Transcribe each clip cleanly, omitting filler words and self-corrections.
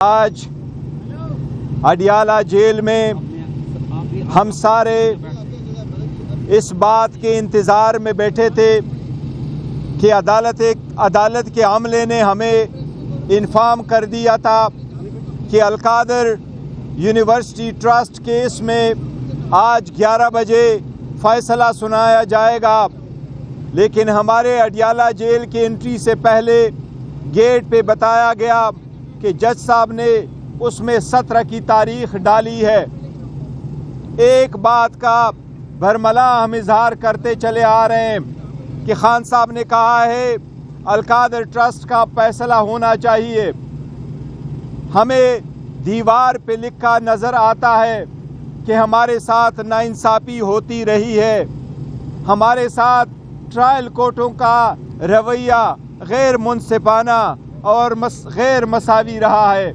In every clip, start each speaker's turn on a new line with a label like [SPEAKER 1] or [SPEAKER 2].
[SPEAKER 1] आज अडियाला जेल में हम सारे इस बात के इंतज़ार में बैठे थे कि अदालत के अमले ने हमें इन्फॉर्म कर दिया था कि अलकादर यूनिवर्सिटी ट्रस्ट केस में आज 11 बजे फ़ैसला सुनाया जाएगा। लेकिन हमारे अडियाला जेल की एंट्री से पहले गेट पे बताया गया कि जज साहब ने उसमें 17 की तारीख डाली है। एक बात का भरमला हम इजहार करते चले आ रहे हैं कि खान साहब ने कहा है अलकादर ट्रस्ट का फैसला होना चाहिए। हमें दीवार पे लिखा नज़र आता है कि हमारे साथ नाइंसाफ़ी होती रही है, हमारे साथ ट्रायल कोर्टों का रवैया गैर मुनसिफाना और गैर मसावी रहा है।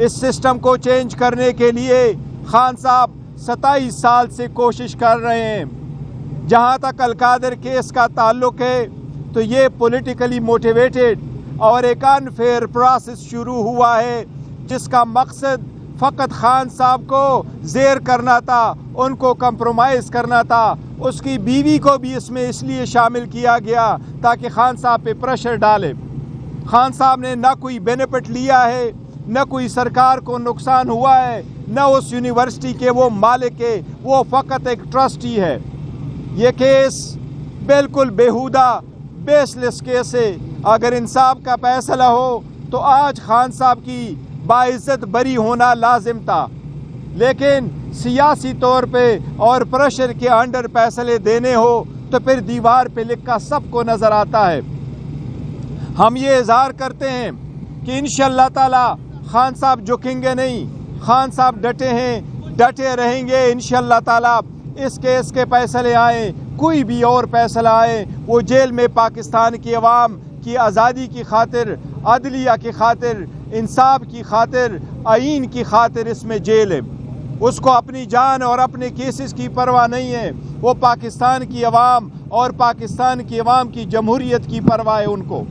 [SPEAKER 1] इस सिस्टम को चेंज करने के लिए खान साहब 27 साल से कोशिश कर रहे हैं। जहाँ तक अलकादर केस का ताल्लुक़ है तो ये पॉलिटिकली मोटिवेटेड और एक अनफेयर प्रोसेस शुरू हुआ है जिसका मकसद फ़कत खान साहब को ज़ेर करना था, उनको कंप्रोमाइज़ करना था। उसकी बीवी को भी इसमें इसलिए शामिल किया गया ताकि खान साहब पे प्रेशर डाले। खान साहब ने ना कोई बेनिफिट लिया है, न कोई सरकार को नुकसान हुआ है, न उस यूनिवर्सिटी के वो मालिक है, वो फ़कत एक ट्रस्टी है। ये केस बिल्कुल बेहुदा बेसलेस केस है। अगर इंसाफ का फैसला हो तो आज खान साहब की बाइज्जत बरी होना लाजिम था, लेकिन सियासी तौर पे और प्रेशर के अंडर फैसले देने हो तो फिर दीवार पे लिखा सबको नज़र आता है। हम ये इजहार करते हैं कि इंशाअल्लाह ताला खान साहब झुकेंगे नहीं, खान साहब डटे हैं, डटे रहेंगे। इंशाअल्लाह ताला इस केस के फैसले आए, कोई भी और फैसला आए, वो जेल में पाकिस्तान की अवाम की आज़ादी की खातिर, अदलिया की खातिर, इंसाफ की खातिर, आईन की खातिर इसमें जेल है। उसको अपनी जान और अपने केसेस की परवाह नहीं है। वो पाकिस्तान की अवाम और पाकिस्तान की अवाम की जमहूरियत की परवाह है उनको।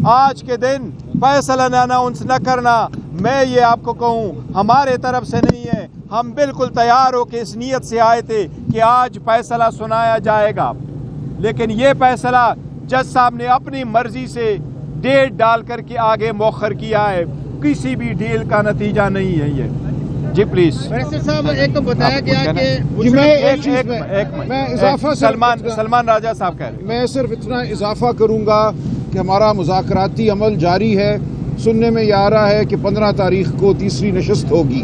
[SPEAKER 1] आज के दिन फैसला अनाउंस न करना, मैं ये आपको कहूँ, हमारे तरफ से नहीं है। हम बिल्कुल तैयार हो के इस नीयत से आए थे कि आज फैसला सुनाया जाएगा, लेकिन ये फैसला जज साहब ने अपनी मर्जी से डेट डाल करके आगे मौखर किया है। किसी भी डील का नतीजा नहीं है ये। जी प्लीज
[SPEAKER 2] साहब, एक तो बताया गया कि
[SPEAKER 1] सलमान राजा साहब कह रहे हैं।
[SPEAKER 3] मैं सिर्फ इतना इजाफा करूंगा कि हमारा मुज़ाकराती अमल जारी है। सुनने में ये आ रहा है कि 15 तारीख को तीसरी नशस्त होगी,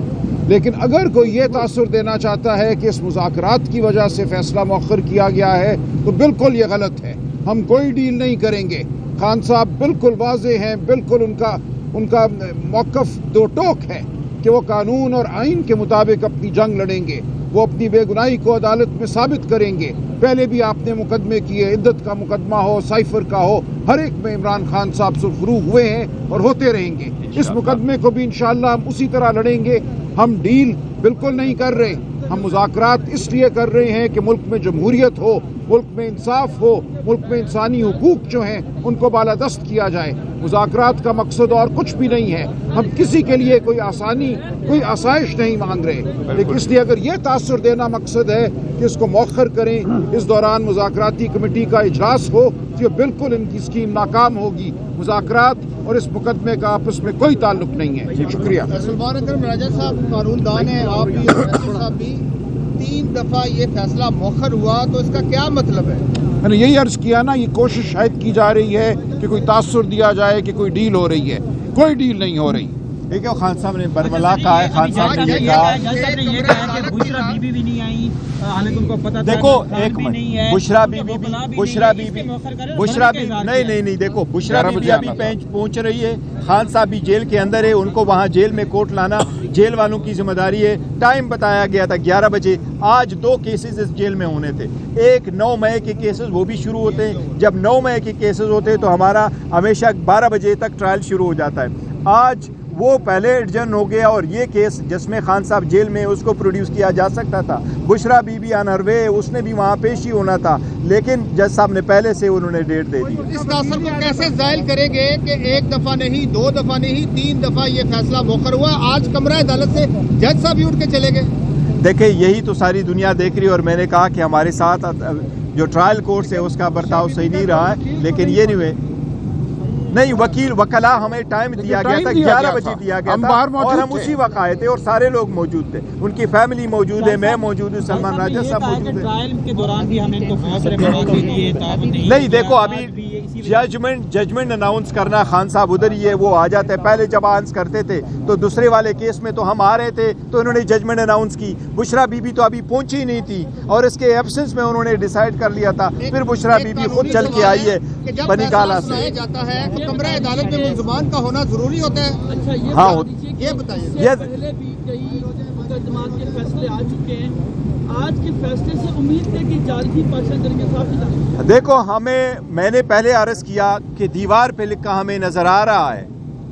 [SPEAKER 3] लेकिन अगर कोई ये तासुर देना चाहता है कि इस मुज़ाकरात की वजह से फ़ैसला मौखर किया गया है तो बिल्कुल ये गलत है। हम कोई डील नहीं करेंगे। खान साहब बिल्कुल वाज़ेह हैं, बिल्कुल उनका मौक़िफ़ दो टोक है कि वो कानून और आइन के मुताबिक अपनी जंग लड़ेंगे। वो अपनी बेगुनाही को अदालत में साबित करेंगे। पहले भी आपने मुकदमे किए, इद्दत का मुकदमा हो, साइफर का हो, हर एक में इमरान खान साहब सुरखरू हुए हैं और होते रहेंगे। इस मुकदमे को भी इंशाअल्लाह हम उसी तरह लड़ेंगे। हम डील बिल्कुल नहीं कर रहे, हम मुज़ाकरात इसलिए कर रहे हैं कि मुल्क में जमहूरियत हो, मुल्क में इंसाफ हो, मुल्क में इंसानी हुकूक जो हैं उनको बालादस्त किया जाए। मुज़ाकरात का मकसद और कुछ भी नहीं है। हम किसी के लिए कोई आसानी, कोई आसाइश नहीं मांग रहे, लेकिन इसलिए अगर ये तासुर देना मकसद है कि इसको मौखर करें, इस दौरान मुज़ाकराती कमेटी का इजलास हो, तो ये बिल्कुल इनकी स्कीम नाकाम होगी। मुज़ाकरात और इस मुकदमे का आपस में कोई ताल्लुक नहीं है। शुक्रिया।
[SPEAKER 2] सलमान राजा साहब कानूनदान है, आप भी साहब भी, 3 दफ़ा ये फैसला मौखर हुआ तो इसका क्या मतलब है?
[SPEAKER 3] मैंने यही अर्ज़ किया ना, ये कोशिश शायद की जा रही है कि कोई तासुर दिया जाए कि कोई डील हो रही है। कोई डील नहीं हो रही।
[SPEAKER 1] देखिए खान साहब ने बरमला कहा है, खान साहब ने ये कहा
[SPEAKER 4] कि बुशरा बीबी भी नहीं आई, हालांकि उनको पता था।
[SPEAKER 1] देखो एक मिनट, बुशरा बीबी नहीं, देखो बुशरा बीबी अभी पहुंच रही है। खान साहब भी जेल के अंदर है, उनको वहां जेल में कोर्ट लाना जेल वालों की जिम्मेदारी है। टाइम बताया गया था 11 बजे। आज 2 केसेस इस जेल में होने थे। एक 9 मई के केसेस, वो भी शुरू होते हैं। जब 9 मई के केसेस होते हैं तो हमारा हमेशा 12 बजे तक ट्रायल शुरू हो जाता है। आज وہ پہلے ایڈجن ہو گیا اور یہ کیس جس میں خان صاحب جیل میں اس کو پروڈیوس کیا جا سکتا تھا. بشرا بی بی آن ہر وے, اس نے بھی وہاں پیش ہی ہونا تھا, لیکن جج صاحب نے پہلے سے انہوں نے ڈیٹ دے دی.
[SPEAKER 2] اس تاثر کو کیسے ظاہر کریں گے کہ ایک دفعہ نہیں, 2 دفعہ نہیں, 3 دفعہ یہ فیصلہ مؤخر ہوا, آج کمرہ عدالت سے جج صاحب ہی اٹھ کے چلے گئے؟
[SPEAKER 1] دیکھیں یہی تو ساری دنیا دیکھ رہی ہے, اور میں نے کہا کہ ہمارے ساتھ جو ٹرائل کورٹ ہے اس کا برتاؤ صحیح نہیں رہا ہے, لیکن یہ نہیں وکلا ہمیں ٹائم دیا گیا تھا, 11 بجے دیا گیا تھا, اور ہم اسی وقت آئے تھے اور سارے لوگ موجود تھے, ان کی فیملی موجود ہے, میں موجود ہوں, سلمان راجہ صاحب موجود ہیں.
[SPEAKER 4] ٹرائل کے دوران بھی ہمیں تو فیصلے مواد دیے
[SPEAKER 1] نہیں دیکھو ابھی ججمنٹ اناؤنس کرنا, خان صاحب ادھر ہی ہے, وہ آ جاتے ہیں. پہلے جب آنس کرتے تھے تو دوسرے والے کیس میں تو ہم آ رہے تھے تو انہوں نے ججمنٹ اناؤنس کی. بشرا بی بی تو ابھی پہنچی نہیں تھی اور اس کے ایبسنس میں انہوں نے ڈیسائیڈ کر لیا تھا. پھر بشرا بی بی خود چل کے آئی ہے بنی گالا سے.
[SPEAKER 2] جاتا ہے تو کمرہ عدالت میں ملزمان کا ہونا ضروری ہوتا ہے. اچھا
[SPEAKER 1] ہاں
[SPEAKER 2] یہ بتائیے,
[SPEAKER 1] یہ
[SPEAKER 5] پہلے بھی کئی مقدمات کے فیصلے آ چکے ہیں, آج کے فیصلے سے امید ہے کہ جارجی پاشا کر کے صاحب
[SPEAKER 1] دیکھو میں نے پہلے عرض کیا کہ دیوار پہ لکھا ہمیں نظر آ رہا ہے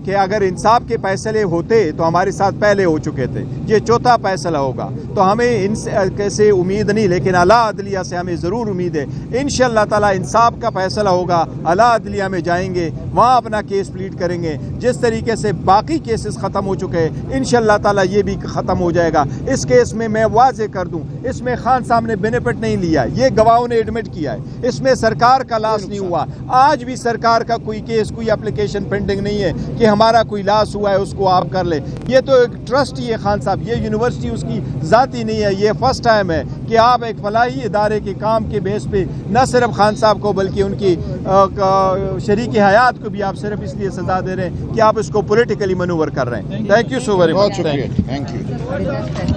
[SPEAKER 1] کہ اگر انصاف کے فیصلے ہوتے تو ہمارے ساتھ پہلے ہو چکے تھے, یہ چوتھا فیصلہ ہوگا. تو ہمیں ان سے کیسے امید نہیں, لیکن اعلیٰ عدلیہ سے ہمیں ضرور امید ہے. انشاءاللہ تعالیٰ انصاف کا فیصلہ ہوگا, اعلیٰ عدلیہ میں جائیں گے, وہاں اپنا کیس پلیٹ کریں گے. جس طریقے سے باقی کیسز ختم ہو چکے ہیں انشاءاللہ تعالیٰ یہ بھی ختم ہو جائے گا. اس کیس میں واضح کر دوں, اس میں خان صاحب نے بینیفٹ نہیں لیا, یہ گواہوں نے ایڈمٹ کیا ہے. اس میں سرکار کا لاس نہیں ہوا. آج بھی سرکار کا کوئی کیس, کوئی اپلیکیشن پینڈنگ نہیں ہے کہ ہمارا کوئی لاس ہوا ہے اس کو آپ کر لیں. یہ تو ایک ٹرسٹ ہی ہے خان صاحب, یہ یونیورسٹی اس کی ذاتی نہیں ہے. یہ فرسٹ ٹائم ہے کہ آپ ایک فلاحی ادارے کے کام کے بیس پہ نہ صرف خان صاحب کو بلکہ ان کی شریک حیات کو بھی آپ صرف اس لیے سزا دے رہے ہیں کہ آپ اس کو پولیٹیکلی منور کر رہے ہیں. Thank you so very much.
[SPEAKER 3] بہت شکریہ, تھینک یو.